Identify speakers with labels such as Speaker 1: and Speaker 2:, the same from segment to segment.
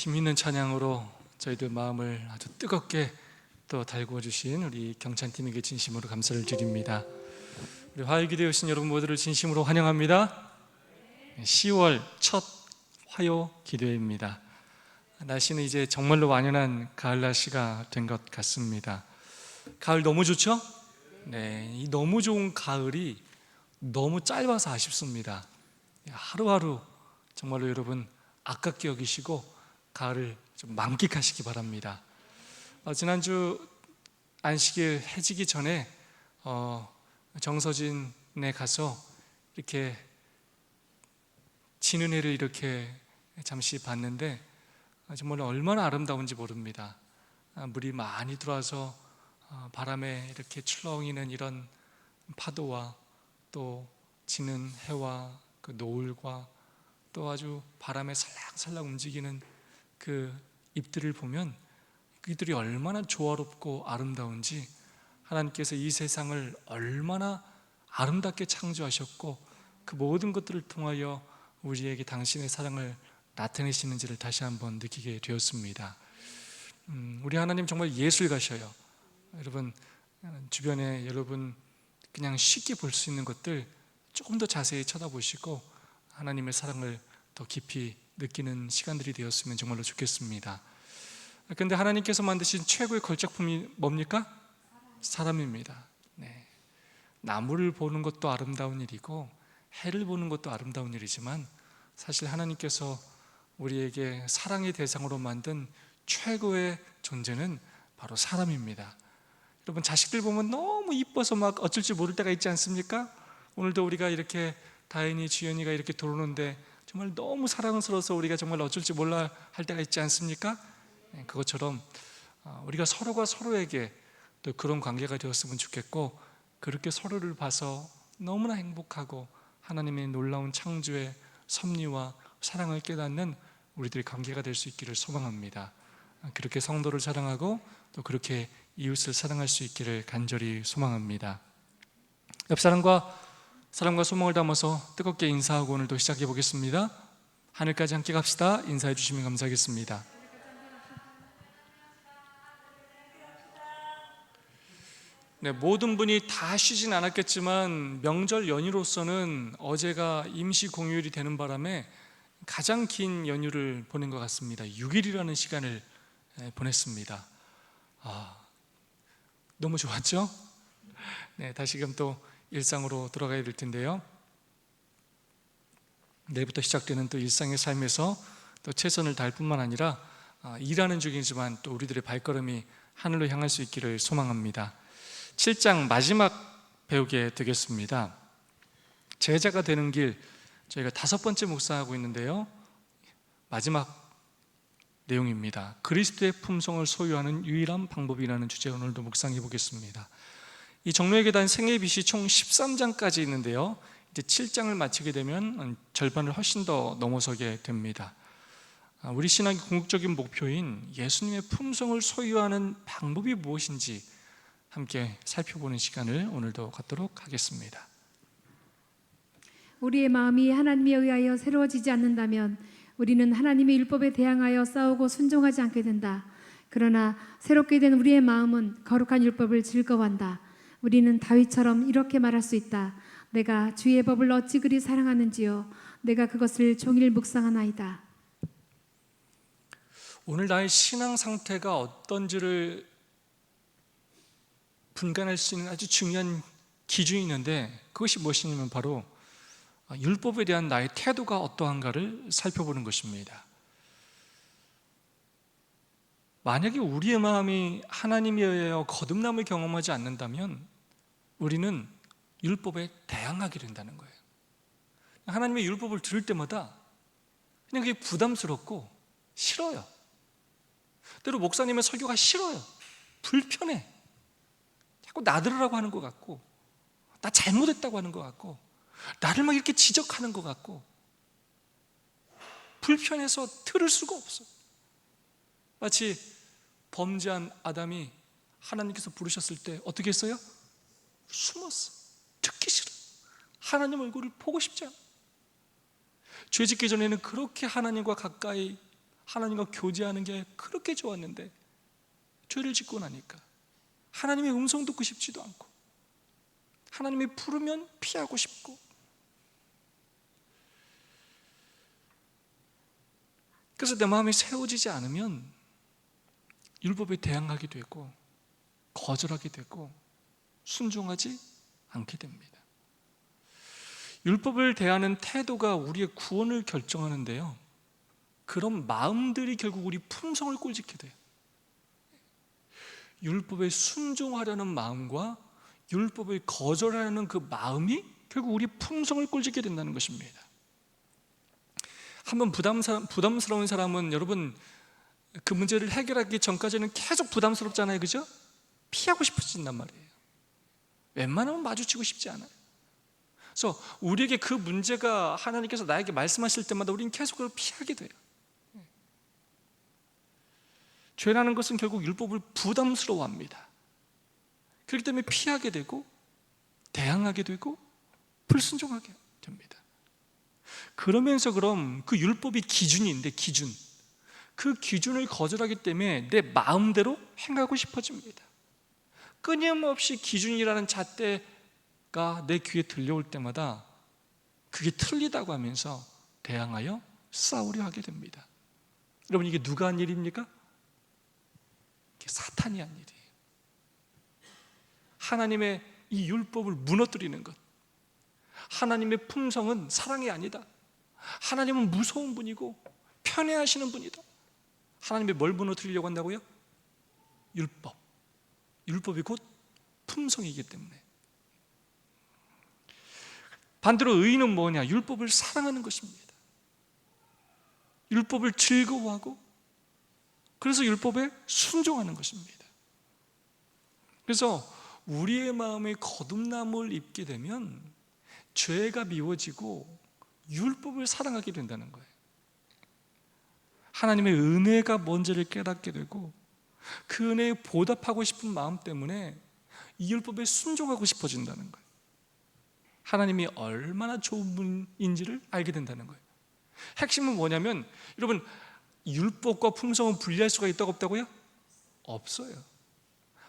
Speaker 1: 힘있는 찬양으로 저희들 마음을 아주 뜨겁게 또 달구어 주신 우리 경찬팀에게 진심으로 감사를 드립니다. 우리 화요기도에 오신 여러분 모두를 진심으로 환영합니다. 10월 첫 화요 기도회입니다. 날씨는 이제 정말로 완연한 가을 날씨가 된 것 같습니다. 가을 너무 좋죠? 네, 이 너무 좋은 가을이 너무 짧아서 아쉽습니다. 하루하루 정말로 여러분 아깝게 여기시고 가을을 좀 만끽하시기 바랍니다. 지난주 안식일 해지기 전에 정서진에 가서 이렇게 지는 해를 이렇게 잠시 봤는데 정말 얼마나 아름다운지 모릅니다. 물이 많이 들어와서 바람에 이렇게 출렁이는 이런 파도와 또 지는 해와 그 노을과 또 아주 바람에 살랑살랑 움직이는 그 잎들을 보면 그들이 얼마나 조화롭고 아름다운지, 하나님께서 이 세상을 얼마나 아름답게 창조하셨고 그 모든 것들을 통하여 우리에게 당신의 사랑을 나타내시는지를 다시 한번 느끼게 되었습니다. 우리 하나님 정말 예술가셔요. 여러분 주변에 여러분 그냥 쉽게 볼 수 있는 것들 조금 더 자세히 쳐다보시고 하나님의 사랑을 더 깊이 느끼는 시간들이 되었으면 정말로 좋겠습니다. 그런데 하나님께서 만드신 최고의 걸작품이 뭡니까? 사람입니다. 네. 나무를 보는 것도 아름다운 일이고 해를 보는 것도 아름다운 일이지만 사실 하나님께서 우리에게 사랑의 대상으로 만든 최고의 존재는 바로 사람입니다. 여러분 자식들 보면 너무 이뻐서 막 어쩔 줄 모를 때가 있지 않습니까? 오늘도 우리가 이렇게 다인이 주연이가 이렇게 들어오는데 정말 너무 사랑스러워서 우리가 정말 어쩔 줄 몰라 할 때가 있지 않습니까? 그것처럼 우리가 서로가 서로에게 또 그런 관계가 되었으면 좋겠고, 그렇게 서로를 봐서 너무나 행복하고 하나님의 놀라운 창조의 섭리와 사랑을 깨닫는 우리들의 관계가 될 수 있기를 소망합니다. 그렇게 성도를 사랑하고 또 그렇게 이웃을 사랑할 수 있기를 간절히 소망합니다. 옆 사람과 사랑과 소망을 담아서 뜨겁게 인사하고 오늘도 시작해 보겠습니다. 하늘까지 함께 갑시다. 인사해 주시면 감사하겠습니다. 네, 모든 분이 다 쉬진 않았겠지만 명절 연휴로서는 어제가 임시 공휴일이 되는 바람에 가장 긴 연휴를 보낸 것 같습니다. 6일이라는 시간을 보냈습니다. 너무 좋았죠? 네, 다시금 또 일상으로 돌아가야 될 텐데요. 내일부터 시작되는 또 일상의 삶에서 또 최선을 다할 뿐만 아니라 일하는 중이지만 또 우리들의 발걸음이 하늘로 향할 수 있기를 소망합니다. 7장 마지막 배우게 되겠습니다. 제자가 되는 길, 저희가 5번째 묵상하고 있는데요, 마지막 내용입니다. 그리스도의 품성을 소유하는 유일한 방법이라는 주제 오늘도 묵상해 보겠습니다. 이 정로의 계단 생애 빛이 총 13장까지 있는데요, 이제 7장을 마치게 되면 절반을 훨씬 더 넘어서게 됩니다. 우리 신앙의 궁극적인 목표인 예수님의 품성을 소유하는 방법이 무엇인지 함께 살펴보는 시간을 오늘도 갖도록 하겠습니다.
Speaker 2: 우리의 마음이 하나님에 의하여 새로워지지 않는다면 우리는 하나님의 율법에 대항하여 싸우고 순종하지 않게 된다. 그러나 새롭게 된 우리의 마음은 거룩한 율법을 즐거워한다. 우리는 다윗처럼 이렇게 말할 수 있다. 내가 주의 법을 어찌 그리 사랑하는지요. 내가 그것을 종일 묵상하나이다.
Speaker 1: 오늘 나의 신앙 상태가 어떤지를 분간할 수 있는 아주 중요한 기준이 있는데, 그것이 무엇이냐면 바로 율법에 대한 나의 태도가 어떠한가를 살펴보는 것입니다. 만약에 우리의 마음이 하나님에 의하여 거듭남을 경험하지 않는다면 우리는 율법에 대항하게 된다는 거예요. 하나님의 율법을 들을 때마다 그냥 그게 부담스럽고 싫어요. 때로 목사님의 설교가 싫어요. 불편해. 자꾸 나들으라고 하는 것 같고, 나 잘못했다고 하는 것 같고, 나를 막 이렇게 지적하는 것 같고, 불편해서 들을 수가 없어. 마치 범죄한 아담이 하나님께서 부르셨을 때 어떻게 했어요? 숨었어. 듣기 싫어. 하나님 얼굴을 보고 싶지 않아. 죄 짓기 전에는 그렇게 하나님과 가까이 하나님과 교제하는 게 그렇게 좋았는데 죄를 짓고 나니까 하나님의 음성 듣고 싶지도 않고 하나님이 부르면 피하고 싶고, 그래서 내 마음이 세워지지 않으면 율법에 대항하게 되고 거절하게 되고 순종하지 않게 됩니다. 율법을 대하는 태도가 우리의 구원을 결정하는데요, 그런 마음들이 결국 우리 품성을 꼴짓게 돼요. 율법에 순종하려는 마음과 율법을 거절하려는 그 마음이 결국 우리 품성을 꼴짓게 된다는 것입니다. 한번 부담스러운 사람은, 여러분, 그 문제를 해결하기 전까지는 계속 부담스럽잖아요, 그죠? 피하고 싶어진단 말이에요. 웬만하면 마주치고 싶지 않아요. 그래서 우리에게 그 문제가 하나님께서 나에게 말씀하실 때마다 우리는 계속 그걸 피하게 돼요. 죄라는 것은 결국 율법을 부담스러워합니다. 그렇기 때문에 피하게 되고 대항하게 되고 불순종하게 됩니다. 그러면서 그럼 그 율법이 기준이 있는데, 그 기준을 거절하기 때문에 내 마음대로 행하고 싶어집니다. 끊임없이 기준이라는 잣대가 내 귀에 들려올 때마다 그게 틀리다고 하면서 대항하여 싸우려 하게 됩니다. 여러분, 이게 누가 한 일입니까? 이게 사탄이 한 일이에요. 하나님의 이 율법을 무너뜨리는 것. 하나님의 품성은 사랑이 아니다. 하나님은 무서운 분이고 편애하시는 분이다. 하나님이 뭘 무너뜨리려고 한다고요? 율법. 율법이 곧 품성이기 때문에. 반대로 의인은 뭐냐? 율법을 사랑하는 것입니다. 율법을 즐거워하고, 그래서 율법에 순종하는 것입니다. 그래서 우리의 마음에 거듭남을 입게 되면 죄가 미워지고 율법을 사랑하게 된다는 거예요. 하나님의 은혜가 뭔지를 깨닫게 되고 그 은혜에 보답하고 싶은 마음 때문에 이 율법에 순종하고 싶어진다는 거예요. 하나님이 얼마나 좋은 분인지를 알게 된다는 거예요. 핵심은 뭐냐면, 여러분, 율법과 품성은 분리할 수가 있다고 없다고요? 없어요.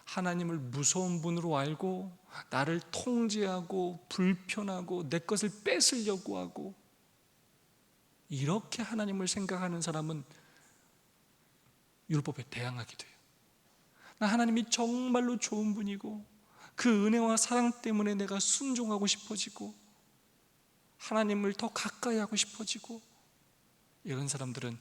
Speaker 1: 하나님을 무서운 분으로 알고 나를 통제하고 불편하고 내 것을 뺏으려고 하고, 이렇게 하나님을 생각하는 사람은 율법에 대항하게 돼요. 나 하나님이 정말로 좋은 분이고 그 은혜와 사랑 때문에 내가 순종하고 싶어지고 하나님을 더 가까이 하고 싶어지고, 이런 사람들은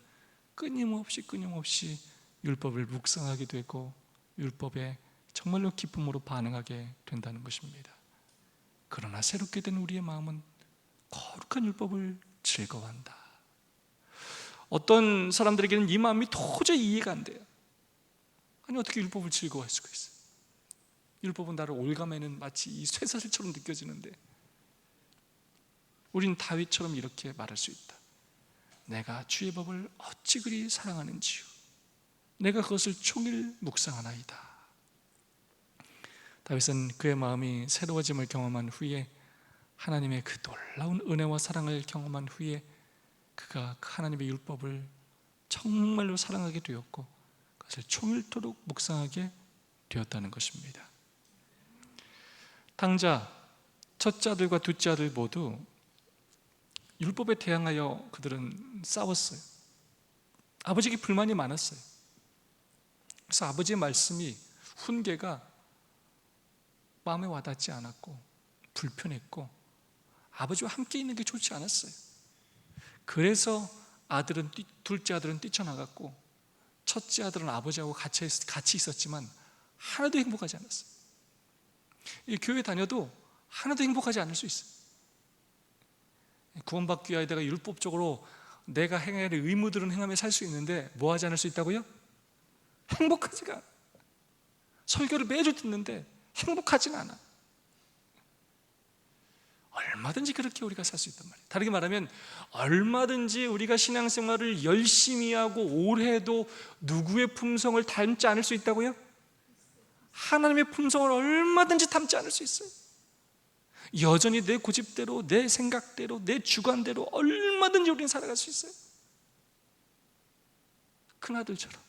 Speaker 1: 끊임없이 율법을 묵상하게 되고 율법에 정말로 기쁨으로 반응하게 된다는 것입니다. 그러나 새롭게 된 우리의 마음은 거룩한 율법을 즐거워한다. 어떤 사람들에게는 이 마음이 도저히 이해가 안 돼요. 아니, 어떻게 율법을 즐거워할 수가 있어요? 율법은 나를 올가매는 마치 이 쇠사슬처럼 느껴지는데, 우린 다윗처럼 이렇게 말할 수 있다. 내가 주의 법을 어찌 그리 사랑하는지요, 내가 그것을 종일 묵상하나이다. 다윗은 그의 마음이 새로워짐을 경험한 후에, 하나님의 그 놀라운 은혜와 사랑을 경험한 후에 그가 하나님의 율법을 정말로 사랑하게 되었고 그것을 종일토록 묵상하게 되었다는 것입니다. 당자, 첫째 아들과 둘째 아들 모두 율법에 대항하여 그들은 싸웠어요. 아버지에게 불만이 많았어요. 그래서 아버지의 말씀이, 훈계가 마음에 와닿지 않았고 불편했고 아버지와 함께 있는 게 좋지 않았어요. 그래서 둘째 아들은 뛰쳐나갔고 첫째 아들은 아버지하고 같이 있었지만 하나도 행복하지 않았어요. 이 교회 다녀도 하나도 행복하지 않을 수 있어요. 구원받기 위하여 내가 율법적으로 내가 행해야 할 의무들은 행하며 살 수 있는데 뭐 하지 않을 수 있다고요? 행복하지가 않아. 설교를 매주 듣는데 행복하지는 않아. 얼마든지 그렇게 우리가 살 수 있단 말이에요. 다르게 말하면 얼마든지 우리가 신앙생활을 열심히 하고 오래 해도 누구의 품성을 닮지 않을 수 있다고요? 하나님의 품성을 얼마든지 닮지 않을 수 있어요. 여전히 내 고집대로, 내 생각대로, 내 주관대로 얼마든지 우리는 살아갈 수 있어요. 큰아들처럼.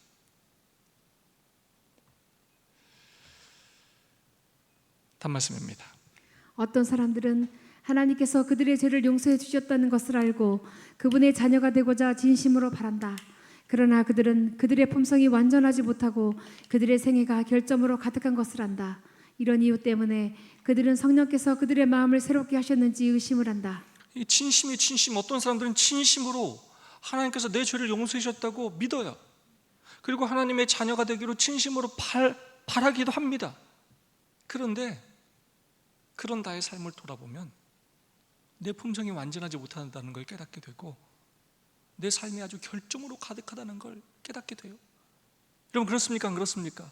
Speaker 1: 단말씀입니다.
Speaker 2: 어떤 사람들은 하나님께서 그들의 죄를 용서해 주셨다는 것을 알고 그분의 자녀가 되고자 진심으로 바란다. 그러나 그들은 그들의 품성이 완전하지 못하고 그들의 생애가 결점으로 가득한 것을 안다. 이런 이유 때문에 그들은 성령께서 그들의 마음을 새롭게 하셨는지 의심을 한다.
Speaker 1: 이 진심이 진심, 어떤 사람들은 진심으로 하나님께서 내 죄를 용서해 주셨다고 믿어요. 그리고 하나님의 자녀가 되기로 진심으로 바라기도 합니다. 그런데 그런 나의 삶을 돌아보면 내 품성이 완전하지 못한다는 걸 깨닫게 되고 내 삶이 아주 결점으로 가득하다는 걸 깨닫게 돼요. 여러분, 그렇습니까? 안 그렇습니까?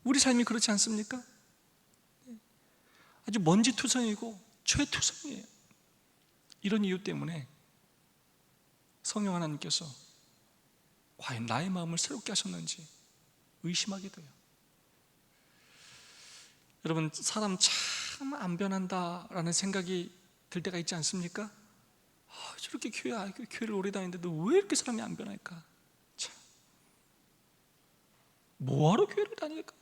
Speaker 1: 우리 삶이 그렇지 않습니까? 아주 먼지투성이고 죄투성이에요. 이런 이유 때문에 성령 하나님께서 과연 나의 마음을 새롭게 하셨는지 의심하게 돼요. 여러분, 사람 참 안 변한다라는 생각이 들 때가 있지 않습니까? 저렇게 교회를 오래 다니는데도 왜 이렇게 사람이 안 변할까? 참, 뭐하러 교회를 다닐까?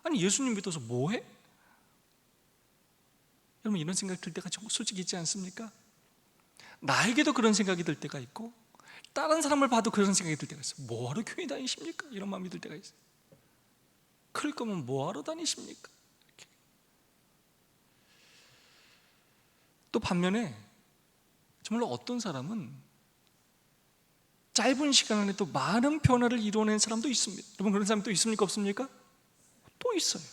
Speaker 1: 아니, 예수님 믿어서 뭐해? 여러분, 이런 생각이 들 때가 솔직히 있지 않습니까? 나에게도 그런 생각이 들 때가 있고 다른 사람을 봐도 그런 생각이 들 때가 있어요. 뭐하러 교회 다니십니까? 이런 마음이 들 때가 있어요. 그럴 거면 뭐하러 다니십니까? 이렇게. 또 반면에 정말로 어떤 사람은 짧은 시간 안에 또 많은 변화를 이루어낸 사람도 있습니다. 여러분, 그런 사람이 또 있습니까? 없습니까? 또 있어요.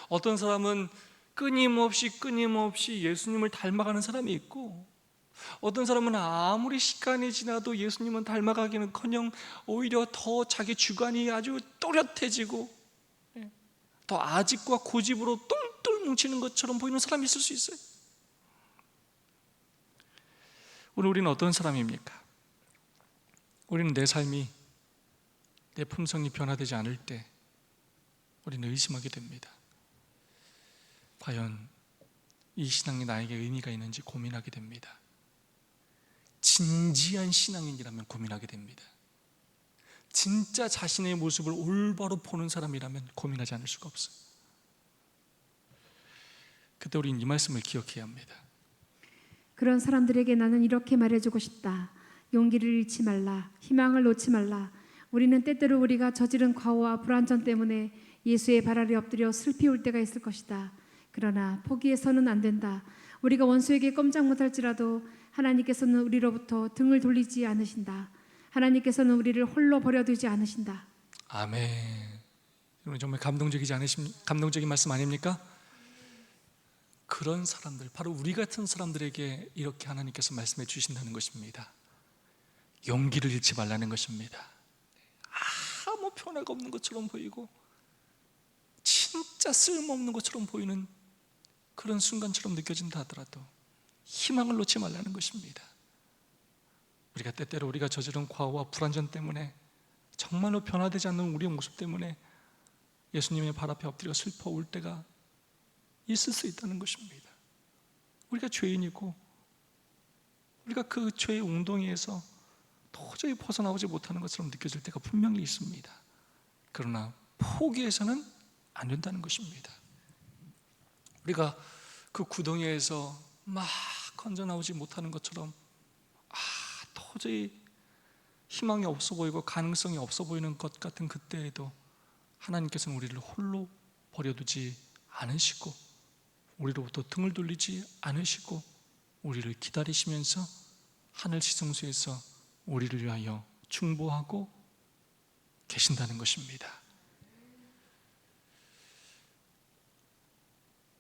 Speaker 1: 어떤 사람은 끊임없이 예수님을 닮아가는 사람이 있고, 어떤 사람은 아무리 시간이 지나도 예수님은 닮아가기는커녕 오히려 더 자기 주관이 아주 또렷해지고 더 아집과 고집으로 똘똘 뭉치는 것처럼 보이는 사람이 있을 수 있어요. 오늘 우리는 어떤 사람입니까? 우리는 내 삶이, 내 품성이 변화되지 않을 때 우리는 의심하게 됩니다. 과연 이 신앙이 나에게 의미가 있는지 고민하게 됩니다. 진지한 신앙인이라면 고민하게 됩니다. 진짜 자신의 모습을 올바로 보는 사람이라면 고민하지 않을 수가 없어요. 그때 우리는 이 말씀을 기억해야 합니다.
Speaker 2: 그런 사람들에게 나는 이렇게 말해주고 싶다. 용기를 잃지 말라. 희망을 놓지 말라. 우리는 때때로 우리가 저지른 과오와 불완전 때문에 예수의 발 아래 엎드려 슬피 울 때가 있을 것이다. 그러나 포기해서는 안 된다. 우리가 원수에게 꼼짝 못할지라도 하나님께서는 우리로부터 등을 돌리지 않으신다. 하나님께서는 우리를 홀로 버려두지 않으신다.
Speaker 1: 아멘. 여러분, 정말 감동적인 말씀 아닙니까? 그런 사람들, 바로 우리 같은 사람들에게 이렇게 하나님께서 말씀해 주신다는 것입니다. 용기를 잃지 말라는 것입니다. 아무 변화가 없는 것처럼 보이고 진짜 쓸모없는 것처럼 보이는 그런 순간처럼 느껴진다 하더라도 희망을 놓지 말라는 것입니다. 우리가 때때로 우리가 저지른 과오와 불완전 때문에 정말로 변화되지 않는 우리의 모습 때문에 예수님의 발 앞에 엎드려 슬퍼 울 때가 있을 수 있다는 것입니다. 우리가 죄인이고 우리가 그 죄의 웅덩이에서 도저히 벗어나오지 못하는 것처럼 느껴질 때가 분명히 있습니다. 그러나 포기해서는 안 된다는 것입니다. 우리가 그 구덩이에서 막 건져 나오지 못하는 것처럼 도저히 희망이 없어 보이고 가능성이 없어 보이는 것 같은 그때에도 하나님께서는 우리를 홀로 버려두지 않으시고 우리로부터 등을 돌리지 않으시고 우리를 기다리시면서 하늘 지성소에서 우리를 위하여 중보하고 계신다는 것입니다.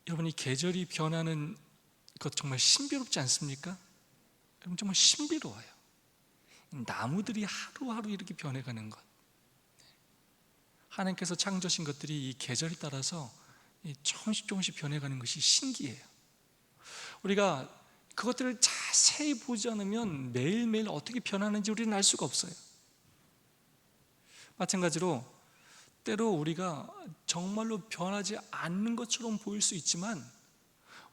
Speaker 1: 여러분, 이 계절이 변하는 것 정말 신비롭지 않습니까? 여러분, 정말 신비로워요. 나무들이 하루하루 이렇게 변해가는 것, 하나님께서 창조하신 것들이 이 계절에 따라서 조금씩 변해가는 것이 신기해요. 우리가 그것들을 자세히 보지 않으면 매일매일 어떻게 변하는지 우리는 알 수가 없어요. 마찬가지로 때로 우리가 정말로 변하지 않는 것처럼 보일 수 있지만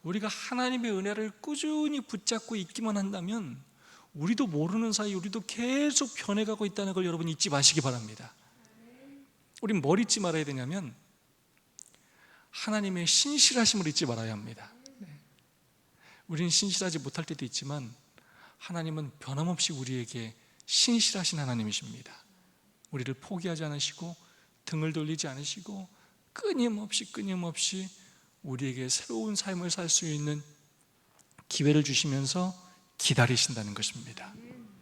Speaker 1: 우리가 하나님의 은혜를 꾸준히 붙잡고 있기만 한다면 우리도 모르는 사이 우리도 계속 변해가고 있다는 걸 여러분 잊지 마시기 바랍니다. 우린 뭘 잊지 말아야 되냐면 하나님의 신실하심을 잊지 말아야 합니다. 우리는 신실하지 못할 때도 있지만 하나님은 변함없이 우리에게 신실하신 하나님이십니다. 우리를 포기하지 않으시고 등을 돌리지 않으시고 끊임없이 우리에게 새로운 삶을 살 수 있는 기회를 주시면서 기다리신다는 것입니다.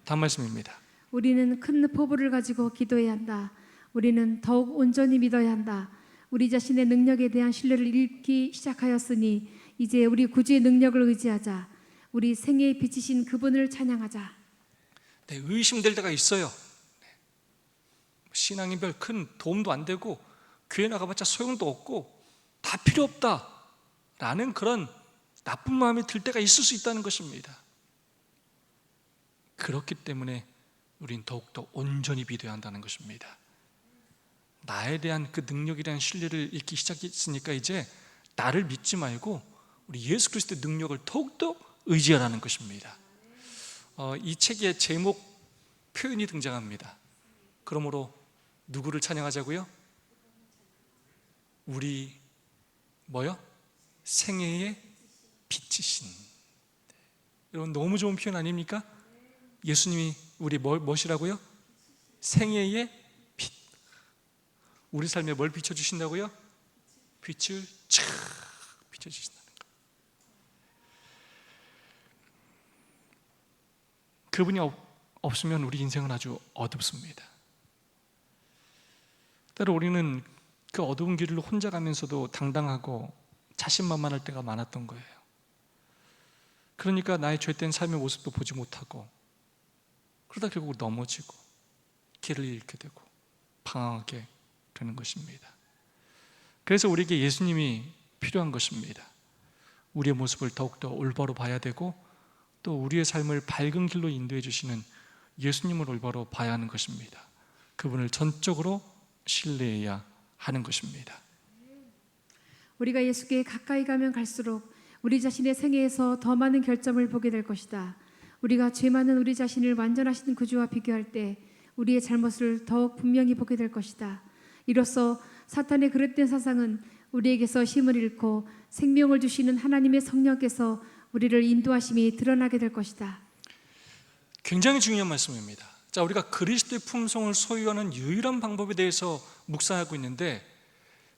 Speaker 1: 다음 말씀입니다.
Speaker 2: 우리는 큰 포부를 가지고 기도해야 한다. 우리는 더욱 온전히 믿어야 한다. 우리 자신의 능력에 대한 신뢰를 잃기 시작하였으니 이제 우리 구주의 능력을 의지하자. 우리 생애에 비치신 그분을 찬양하자.
Speaker 1: 네, 의심될 때가 있어요. 신앙이 별 큰 도움도 안 되고 교회 나가봤자 소용도 없고 다 필요 없다라는 그런 나쁜 마음이 들 때가 있을 수 있다는 것입니다. 그렇기 때문에 우린 더욱더 온전히 믿어야 한다는 것입니다. 나에 대한 그 능력에 대한 신뢰를 잃기 시작했으니까 이제 나를 믿지 말고 우리 예수 그리스도의 능력을 더욱더 의지하라는 것입니다. 이 책의 제목 표현이 등장합니다. 그러므로 누구를 찬양하자고요? 우리 뭐요? 생애의 빛이신. 여러분 너무 좋은 표현 아닙니까? 예수님이 우리 무엇이라고요? 생애의 빛. 우리 삶에 뭘 비춰주신다고요? 빛을 촥 비춰주신다는 거. 그분이 없으면 우리 인생은 아주 어둡습니다. 때로 우리는 그 어두운 길을 혼자 가면서도 당당하고 자신만만할 때가 많았던 거예요. 그러니까 나의 죄된 삶의 모습도 보지 못하고 그러다 결국 넘어지고 길을 잃게 되고 방황하게 되는 것입니다. 그래서 우리에게 예수님이 필요한 것입니다. 우리의 모습을 더욱더 올바로 봐야 되고 또 우리의 삶을 밝은 길로 인도해 주시는 예수님을 올바로 봐야 하는 것입니다. 그분을 전적으로 신뢰해야 하는 것입니다.
Speaker 2: 우리가 예수께 가까이 가면 갈수록 우리 자신의 생애에서 더 많은 결점을 보게 될 것이다. 우리가 죄 많은 우리 자신을 완전하신 구주와 비교할 때 우리의 잘못을 더욱 분명히 보게 될 것이다. 이로써 사탄의 그릇된 사상은 우리에게서 힘을 잃고 생명을 주시는 하나님의 성령께서 우리를 인도하심이 드러나게 될 것이다.
Speaker 1: 굉장히 중요한 말씀입니다. 자, 우리가 그리스도의 품성을 소유하는 유일한 방법에 대해서 묵상하고 있는데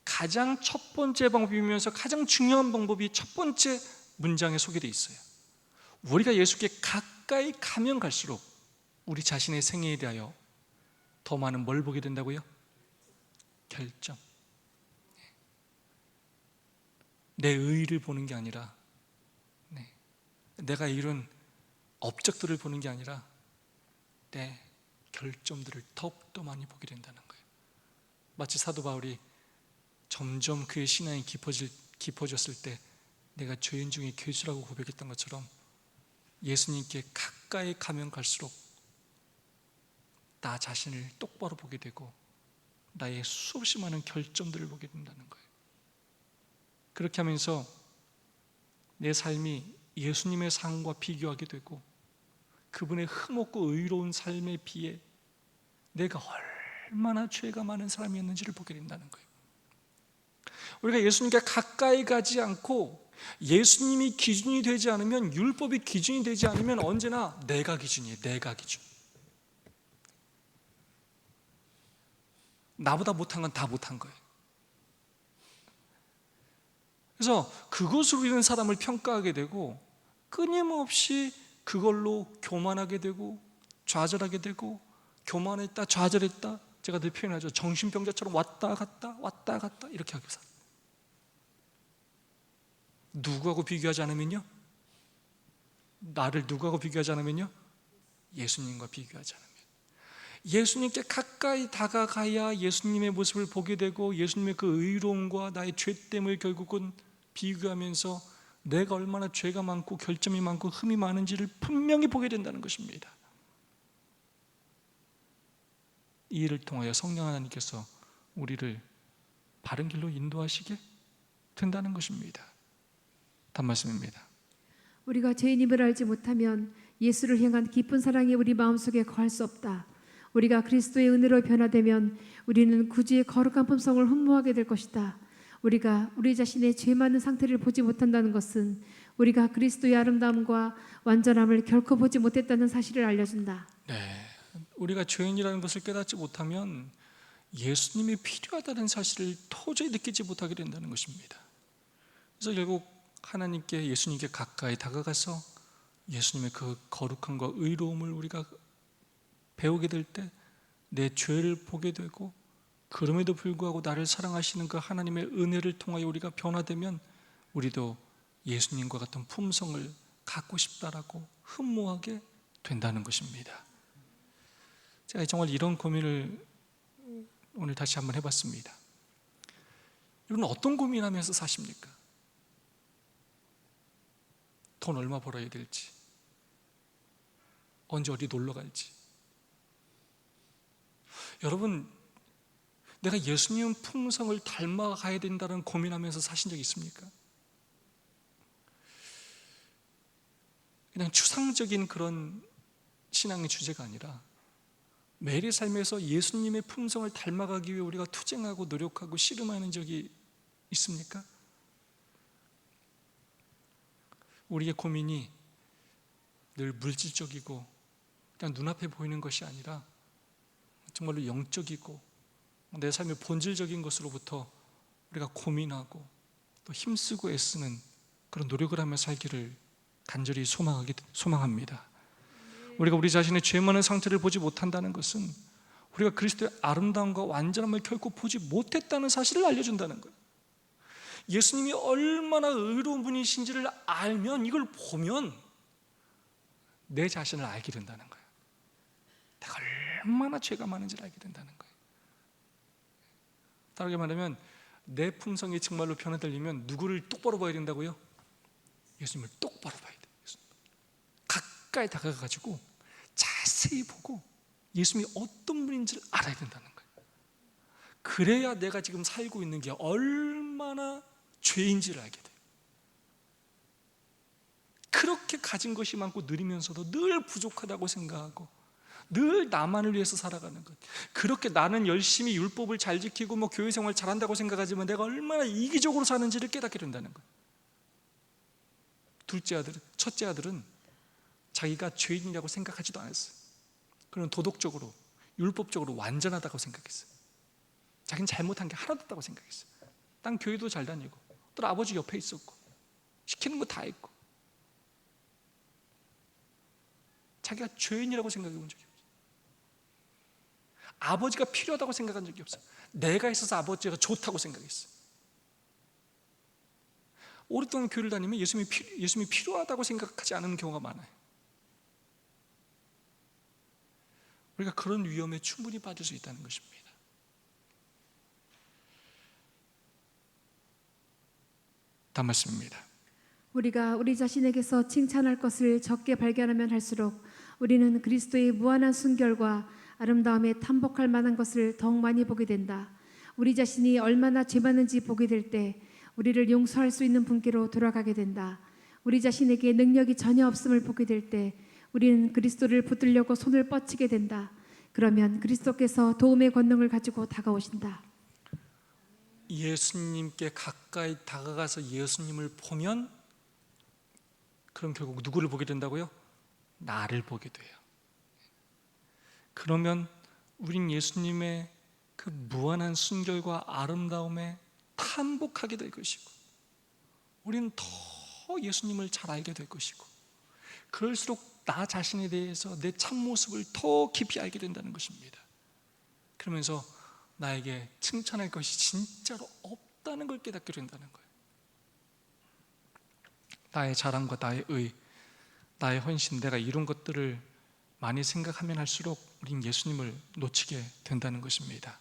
Speaker 1: 가장 첫 번째 방법이면서 가장 중요한 방법이 첫 번째 문장에 소개되어 있어요. 우리가 예수께 가까이 가면 갈수록 우리 자신의 생애에 대하여 더 많은 뭘 보게 된다고요? 결점. 내 의의를 보는 게 아니라 내가 이룬 업적들을 보는 게 아니라 내 결점들을 더욱더 많이 보게 된다는 거예요. 마치 사도 바울이 점점 그의 신앙이 깊어졌을 때 내가 죄인 중에 괴수라고 고백했던 것처럼 예수님께 가까이 가면 갈수록 나 자신을 똑바로 보게 되고 나의 수없이 많은 결점들을 보게 된다는 거예요. 그렇게 하면서 내 삶이 예수님의 삶과 비교하게 되고 그분의 흠없고 의로운 삶에 비해 내가 얼마나 죄가 많은 사람이었는지를 보게 된다는 거예요. 우리가 예수님께 가까이 가지 않고 예수님이 기준이 되지 않으면, 율법이 기준이 되지 않으면 언제나 내가 기준이에요. 내가 기준. 나보다 못한 건 다 못한 거예요. 그래서 그것으로 우리는 사람을 평가하게 되고 끊임없이 그걸로 교만하게 되고 좌절하게 되고, 교만했다 좌절했다, 제가 늘 표현하죠. 정신병자처럼 왔다 갔다 이렇게 하게 살아요. 누구하고 비교하지 않으면요? 나를 누구하고 비교하지 않으면요? 예수님과 비교하지 않으면. 예수님께 가까이 다가가야 예수님의 모습을 보게 되고 예수님의 그 의로움과 나의 죄됨을 결국은 비교하면서 내가 얼마나 죄가 많고 결점이 많고 흠이 많은지를 분명히 보게 된다는 것입니다. 이 일을 통하여 성령 하나님께서 우리를 바른 길로 인도하시게 된다는 것입니다. 단말씀입니다.
Speaker 2: 우리가 죄인임을 알지 못하면 예수를 향한 깊은 사랑이 우리 마음속에 거할 수 없다. 우리가 그리스도의 은혜로 변화되면 우리는 구주의 거룩한 품성을 흠모하게 될 것이다. 우리가 우리 자신의 죄 많은 상태를 보지 못한다는 것은 우리가 그리스도의 아름다움과 완전함을 결코 보지 못했다는 사실을 알려준다.
Speaker 1: 네, 우리가 죄인이라는 것을 깨닫지 못하면 예수님이 필요하다는 사실을 도저히 느끼지 못하게 된다는 것입니다. 그래서 결국 하나님께, 예수님께 가까이 다가가서 예수님의 그 거룩함과 의로움을 우리가 배우게 될 때 내 죄를 보게 되고, 그럼에도 불구하고 나를 사랑하시는 그 하나님의 은혜를 통하여 우리가 변화되면 우리도 예수님과 같은 품성을 갖고 싶다라고 흠모하게 된다는 것입니다. 제가 정말 이런 고민을 오늘 다시 한번 해봤습니다. 여러분, 어떤 고민하면서 사십니까? 돈 얼마 벌어야 될지, 언제 어디 놀러 갈지. 여러분, 내가 예수님 품성을 닮아가야 된다는 고민하면서 사신 적 있습니까? 그냥 추상적인 그런 신앙의 주제가 아니라 매일의 삶에서 예수님의 품성을 닮아가기 위해 우리가 투쟁하고 노력하고 씨름하는 적이 있습니까? 우리의 고민이 늘 물질적이고 그냥 눈앞에 보이는 것이 아니라 정말로 영적이고 내 삶의 본질적인 것으로부터 우리가 고민하고 또 힘쓰고 애쓰는 그런 노력을 하며 살기를 간절히 소망합니다. 우리가 우리 자신의 죄 많은 상태를 보지 못한다는 것은 우리가 그리스도의 아름다움과 완전함을 결코 보지 못했다는 사실을 알려준다는 거예요. 예수님이 얼마나 의로운 분이신지를 알면, 이걸 보면 내 자신을 알게 된다는 거예요. 내가 얼마나 죄가 많은지를 알게 된다는 거예요. 다르게 말하면 내 품성이 정말로 변화되려면 누구를 똑바로 봐야 된다고요? 예수님을 똑바로 봐야 돼요. 가까이 다가가가지고 자세히 보고 예수님이 어떤 분인지를 알아야 된다는 거예요. 그래야 내가 지금 살고 있는 게 얼마나 죄인지를 알게 돼요. 그렇게 가진 것이 많고 누리면서도 늘 부족하다고 생각하고 늘 나만을 위해서 살아가는 것, 그렇게 나는 열심히 율법을 잘 지키고 교회 생활 잘한다고 생각하지만 내가 얼마나 이기적으로 사는지를 깨닫게 된다는 거예요. 첫째 아들은 자기가 죄인이라고 생각하지도 않았어요. 그는 도덕적으로, 율법적으로 완전하다고 생각했어요. 자기는 잘못한 게 하나도 없다고 생각했어요. 딴 교회도 잘 다니고 또 아버지 옆에 있었고 시키는 거 다 했고 자기가 죄인이라고 생각해 본 적이 없어요. 아버지가 필요하다고 생각한 적이 없어요. 내가 있어서 아버지가 좋다고 생각했어요. 오랫동안 교회를 다니면 예수님이 필요하다고 생각하지 않은 경우가 많아요. 우리가 그런 위험에 충분히 빠질 수 있다는 것입니다. 다음 말씀입니다.
Speaker 2: 우리가 우리 자신에게서 칭찬할 것을 적게 발견하면 할수록 우리는 그리스도의 무한한 순결과 아름다움에 탐복할 만한 것을 더욱 많이 보게 된다. 우리 자신이 얼마나 죄 많은지 보게 될 때 우리를 용서할 수 있는 분께로 돌아가게 된다. 우리 자신에게 능력이 전혀 없음을 보게 될 때 우리는 그리스도를 붙들려고 손을 뻗치게 된다. 그러면 그리스도께서 도움의 권능을 가지고 다가오신다.
Speaker 1: 예수님께 가까이 다가가서 예수님을 보면 그럼 결국 누구를 보게 된다고요? 나를 보게 돼요. 그러면 우린 예수님의 그 무한한 순결과 아름다움에 탐복하게 될 것이고 우리는 더 예수님을 잘 알게 될 것이고 그럴수록 나 자신에 대해서 내 참모습을 더 깊이 알게 된다는 것입니다. 그러면서 나에게 칭찬할 것이 진짜로 없다는 걸 깨닫게 된다는 거예요. 나의 자랑과 나의 의, 나의 헌신, 내가 이룬 것들을 많이 생각하면 할수록 우린 예수님을 놓치게 된다는 것입니다.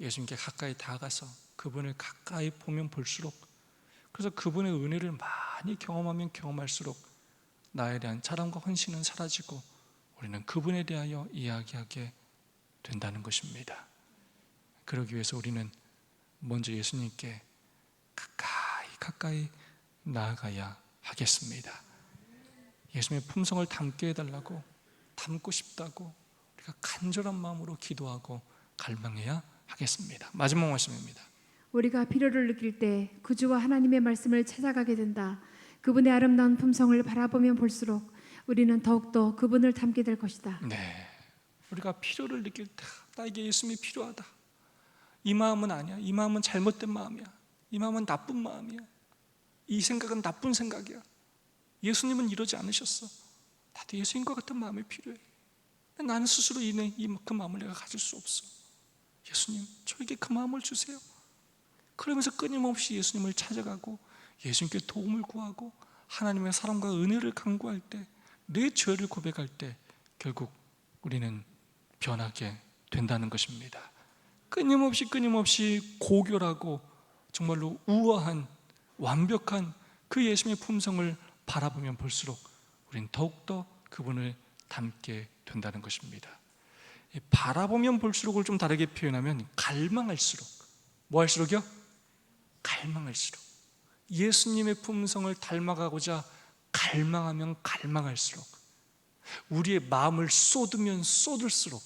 Speaker 1: 예수님께 가까이 다가가서 그분을 가까이 보면 볼수록, 그래서 그분의 은혜를 많이 경험하면 경험할수록 나에 대한 자랑과 헌신은 사라지고 우리는 그분에 대하여 이야기하게 된다는 것입니다. 그러기 위해서 우리는 먼저 예수님께 가까이 나아가야 하겠습니다. 예수님의 품성을 담게 해달라고, 담고 싶다고 우리가 간절한 마음으로 기도하고 갈망해야 하겠습니다. 마지막 말씀입니다.
Speaker 2: 우리가 필요를 느낄 때 구주와 하나님의 말씀을 찾아가게 된다. 그분의 아름다운 품성을 바라보면 볼수록 우리는 더욱더 그분을 닮게 될 것이다.
Speaker 1: 네, 우리가 필요를 느낄 때 나에게 예수님이 필요하다, 이 마음은 아니야, 이 마음은 잘못된 마음이야, 이 마음은 나쁜 마음이야, 이 생각은 나쁜 생각이야, 예수님은 이러지 않으셨어, 나도 예수님과 같은 마음이 필요해, 나는 스스로 그 마음을 내가 가질 수 없어, 예수님 저에게 그 마음을 주세요. 그러면서 끊임없이 예수님을 찾아가고 예수님께 도움을 구하고 하나님의 사랑과 은혜를 간구할 때, 내 죄를 고백할 때 결국 우리는 변하게 된다는 것입니다. 끊임없이 고결하고 정말로 우아한 완벽한 그 예수님의 품성을 바라보면 볼수록 우리는 더욱더 그분을 닮게 된다는 것입니다. 바라보면 볼수록을 좀 다르게 표현하면 갈망할수록, 뭐 할수록이요? 갈망할수록, 예수님의 품성을 닮아가고자 갈망하면 갈망할수록, 우리의 마음을 쏟으면 쏟을수록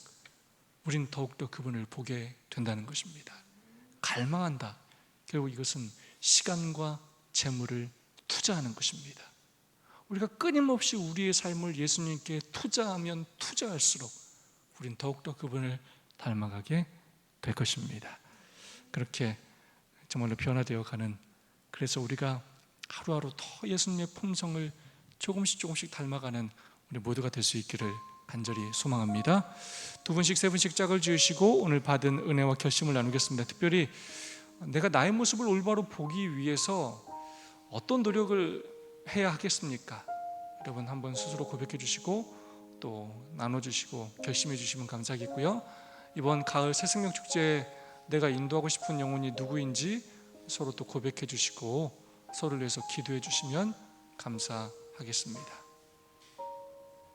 Speaker 1: 우리는 더욱더 그분을 보게 된다는 것입니다. 갈망한다, 결국 이것은 시간과 재물을 투자하는 것입니다. 우리가 끊임없이 우리의 삶을 예수님께 투자하면 투자할수록 우리는 더욱더 그분을 닮아가게 될 것입니다. 그렇게 정말로 변화되어 가는, 그래서 우리가 하루하루 더 예수님의 품성을 조금씩 닮아가는 우리 모두가 될 수 있기를 간절히 소망합니다. 두 분씩 세 분씩 짝을 지으시고 오늘 받은 은혜와 결심을 나누겠습니다. 특별히 내가 나의 모습을 올바로 보기 위해서 어떤 노력을 해야 하겠습니까? 여러분 한번 스스로 고백해 주시고 또 나눠주시고 결심해 주시면 감사하겠고요. 이번 가을 새생명 축제에 내가 인도하고 싶은 영혼이 누구인지 서로 또 고백해 주시고 서로를 위해서 기도해 주시면 감사하겠습니다.